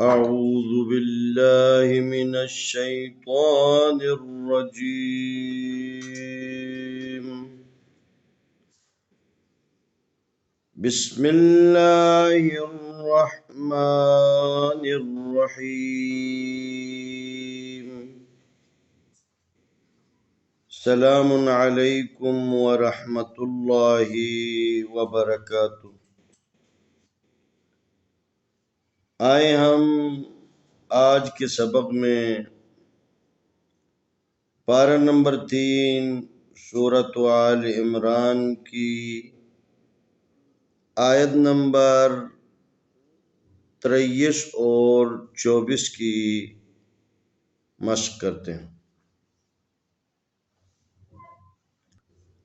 أعوذ بالله من الشيطان الرجيم. بسم الله الرحمن الرحيم. سلام عليكم ورحمة الله وبركاته. آئے ہم آج کے سبق میں پارہ نمبر 3 سورۃ آل عمران کی آیت نمبر 23 اور 24 کی مشق کرتے ہیں۔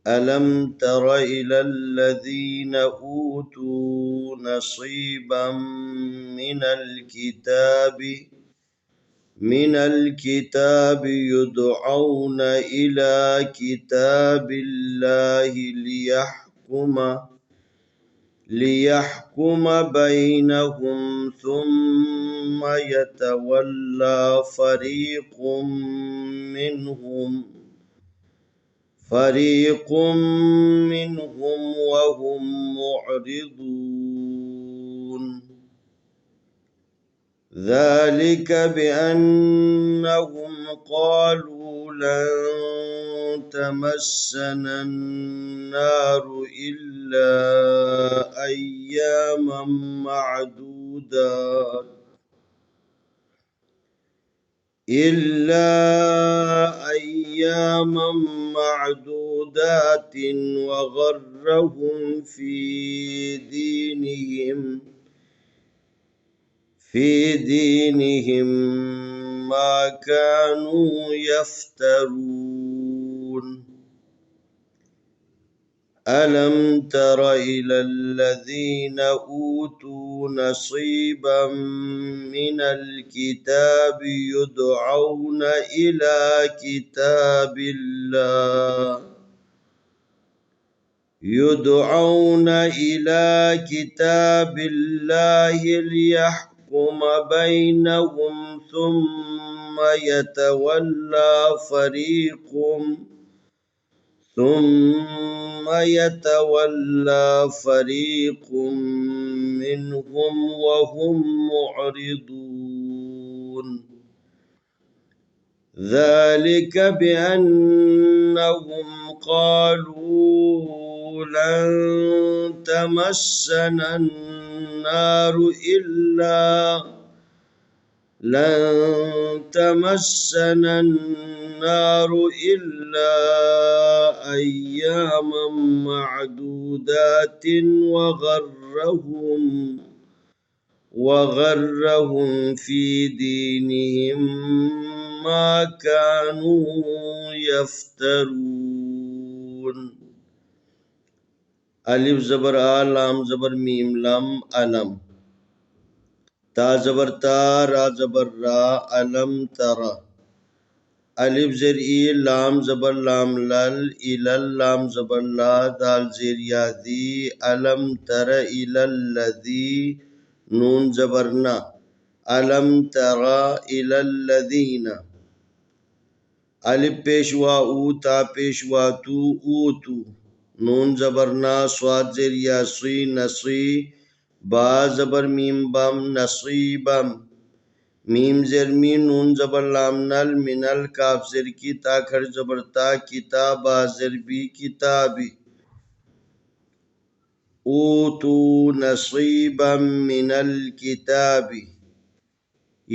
أَلَمْ تَرَ إِلَى الَّذِينَ أُوتُوا نَصِيبًا من الكتاب يدعون إلى كتاب الله ليحكم بينهم ثم يتولى فريق منهم وهم معرضون. ذلك بأنهم قالوا لن تمسنا النار إلا أياما معدودات وغرهم في دينهم ما كانوا يفترون. ألم تر إلى الذين أوتوا نصيبا من الكتاب يدعون إلى كتاب الله ليحكم بينهم ثم يتولى فريق منهم وهم معرضون. ذلك بأنهم قالوا لن تمسنا النار إلا أياما معدودات وغرهم في دينهم ما كانوا يفترون. الف زبر آ لام زبر میم لم علم، تا زبر تا را زبر را علم ترى، الف زر ای لام زبر لام لل الل لام زبر لا دال زیر یا دی علم تر الى الذی نون زبرنا علم ترى الى الذین، الف پیشوا او تا پیشوا تو اوتو نون زبرنا صاد زیر یا سی نصی با زبر میم بم نصیبم، میم زر می نون زبر لام نل منل کاف زر کی تا کھڑ زبر تا کتابا زر بی کتابی، اوتو نصیبا من الکتابی،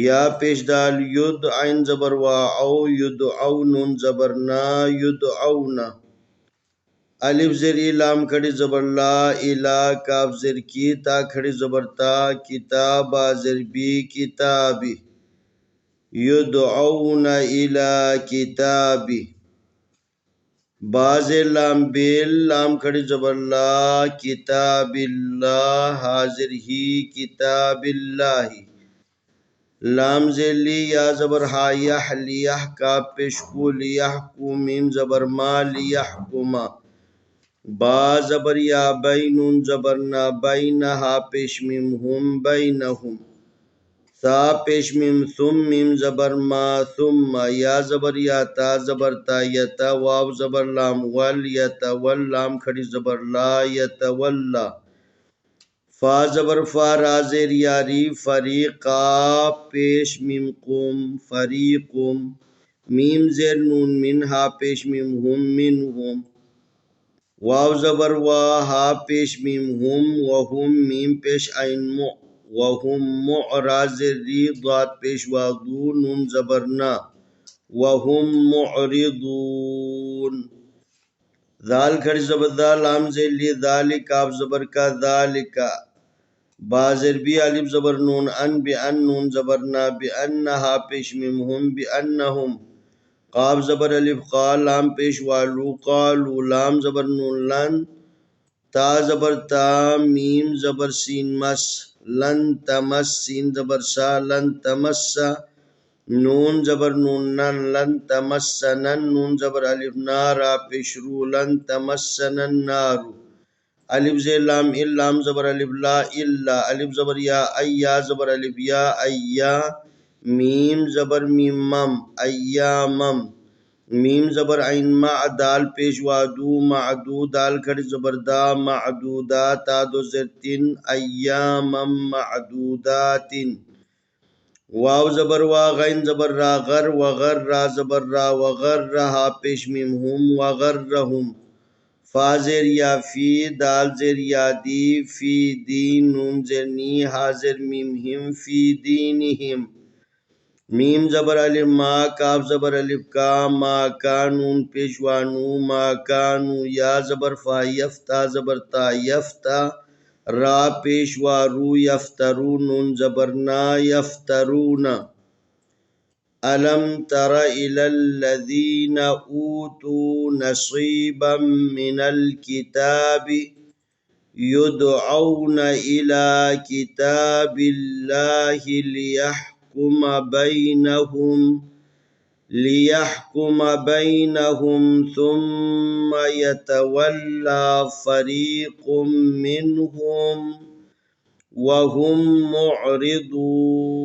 یا پیش دال ید عین زبر وا او یدعو نون زبر نا یدعونا، الف زر ای لام کھڑی زبر لا الا کاف زر کی تا کھڑی زبر تا کتابا زر بی کتابی، یدعون الی کتابی، باز لام بیل لام کھڑی زبر لا کتاب اللہ حاضر ہی کتاب اللہ، لام زلی یا زبر ہا یح لیح کا پیشکو لیحکو میم زبر ما لیحکما، با زبر یا بینون زبر نا بینہا پیش میم ہم بینہم، تا پیش میم ثم میم زبر ما ثم یا زبر یا تا زبر تا یتا واو زبر لام ول یتا ول لام کھڑی زبر لا یتولا فا زبر فا را زیر یاری فریقا پیش میم قوم فریقم میم زیر نون من ہا پیش میم ہم منہم واو زبر وا ہا پیش میم ہم وہم میم پیش عین مع وہم معرا زیر ری ضاد پیش وادو نون زبر نا وہم معرضون ذال کھڑی زبر دا لام زیر لی ذالک آپ زبر کا ذالکا با زیر بی الف زبر نون ان بی ان نون زبر نا بی انہا پیش میم ہم بی انہم قاب زبر الف قال لام پیش والو قالو لام زبر نون لن تا زبر تا میم زبر سین مس لن تمس سین زبر سا لن تمسا نون زبر نون نن لن تمسنن نون زبر الف نارا پیش رو لن تمسن النارو الف زیر لام لام زبر الف لا الا الف زبر یا ایا زبر الف یا ایا میم زبر میم مم ایامم میم زبر عین مع دال پیش وادو معدو دال کھڑی زبر دا معدودا تا دو زیر تین ایامم معدودات واو زبر وا غین زبر را غر وغر را زبر را وغر رہا پیش میم ہم وغرہم فا زیر یا فی دال زیر یا دی فی دین نون زیر نی حاضر میم ہم فی دینہم میم زبر الف ما کاف زبر الف کا ما کانون پیشوانو ما کانو یا زبر فا یفتا زبر تا یفتا را پیشوا رو یفترو نون زبر نا یفترون الم تر الی الذین اوتوا نصیبا من الکتاب يدعون إلى كتاب الله ليحكم بينهم ثم يتولى فريق منهم وهم معرضون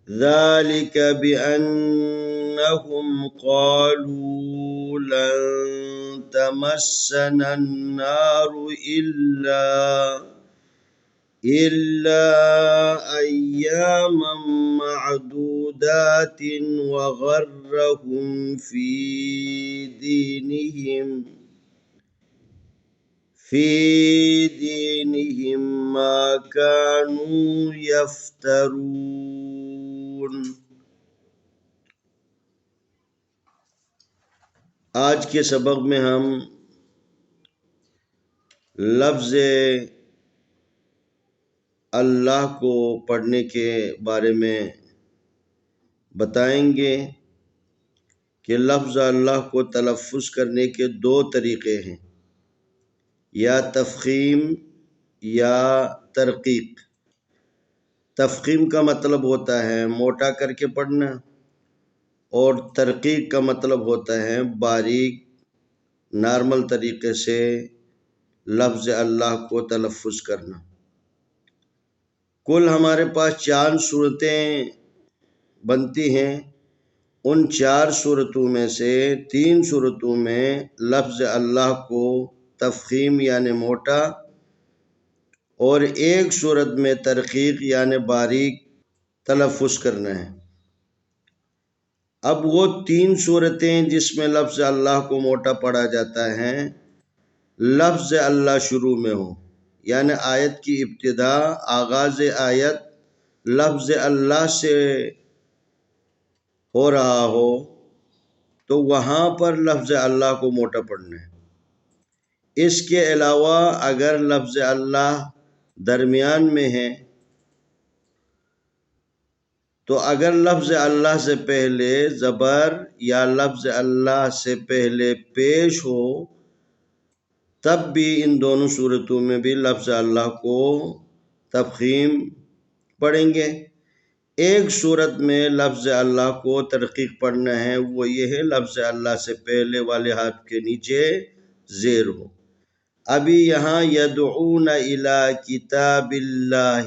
ذلك بأنهم قالوا لن تمسنا النار إلا أياما معدودات وغرهم في دينهم ما كانوا يفترون. آج کے سبق میں ہم لفظ اللہ کو پڑھنے کے بارے میں بتائیں گے کہ لفظ اللہ کو تلفظ کرنے کے دو طریقے ہیں، یا تفخیم یا ترقیق۔ تفخیم کا مطلب ہوتا ہے موٹا کر کے پڑھنا، اور ترقیق کا مطلب ہوتا ہے باریک نارمل طریقے سے لفظ اللہ کو تلفظ کرنا۔ کل ہمارے پاس 4 صورتیں بنتی ہیں، ان 4 صورتوں میں سے 3 صورتوں میں لفظ اللہ کو تفخیم یعنی موٹا، اور 1 صورت میں ترقیق یعنی باریک تلفظ کرنا ہے۔ اب وہ 3 صورتیں جس میں لفظ اللہ کو موٹا پڑھا جاتا ہے، لفظ اللہ شروع میں ہو، یعنی آیت کی ابتدا آغاز آیت لفظ اللہ سے ہو رہا ہو تو وہاں پر لفظ اللہ کو موٹا پڑھنا ہے۔ اس کے علاوہ اگر لفظ اللہ درمیان میں ہے تو اگر لفظ اللہ سے پہلے زبر یا لفظ اللہ سے پہلے پیش ہو تب بھی ان دونوں صورتوں میں بھی لفظ اللہ کو تفخیم پڑھیں گے۔ 1 صورت میں لفظ اللہ کو ترقیق پڑھنا ہے، وہ یہ ہے لفظ اللہ سے پہلے والے حرف کے نیچے زیر ہو۔ ابھی یہاں یدعون الی کتاب اللہ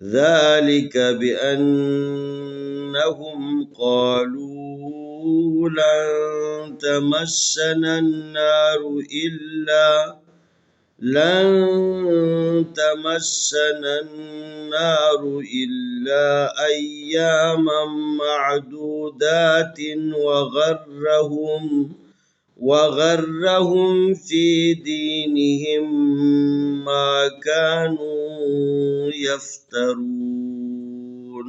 ذلك بأنهم قالوا لن تمسنا النار إلا أياما معدودات وغرهم في دينهم ما كانوا يفترون।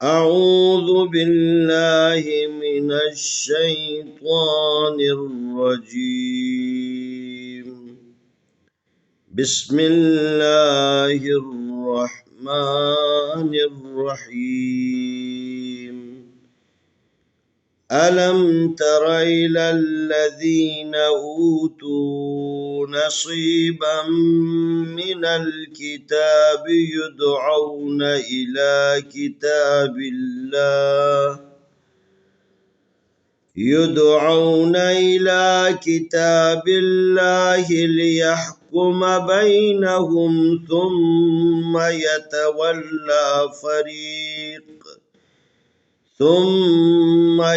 أعوذ بالله من الشيطان الرجيم بسم الله الرحمن الرحيم ألم تر إلى الذين أوتوا نصيبا من الكتاب يدعون إلى كتاب الله ليحكم بينهم ثم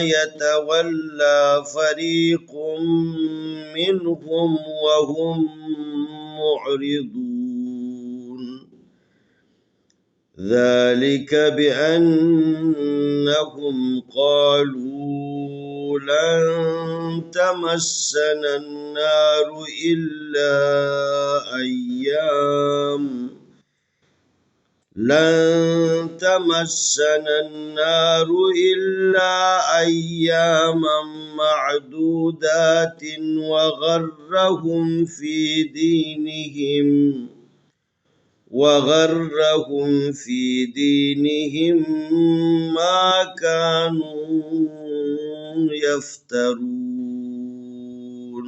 يتولى فريق منهم وهم معرضون ذلك بأنهم قالوا لن تمسنا النار إلا أياما معدودات وغرهم في دينهم ما كانوا يفترون।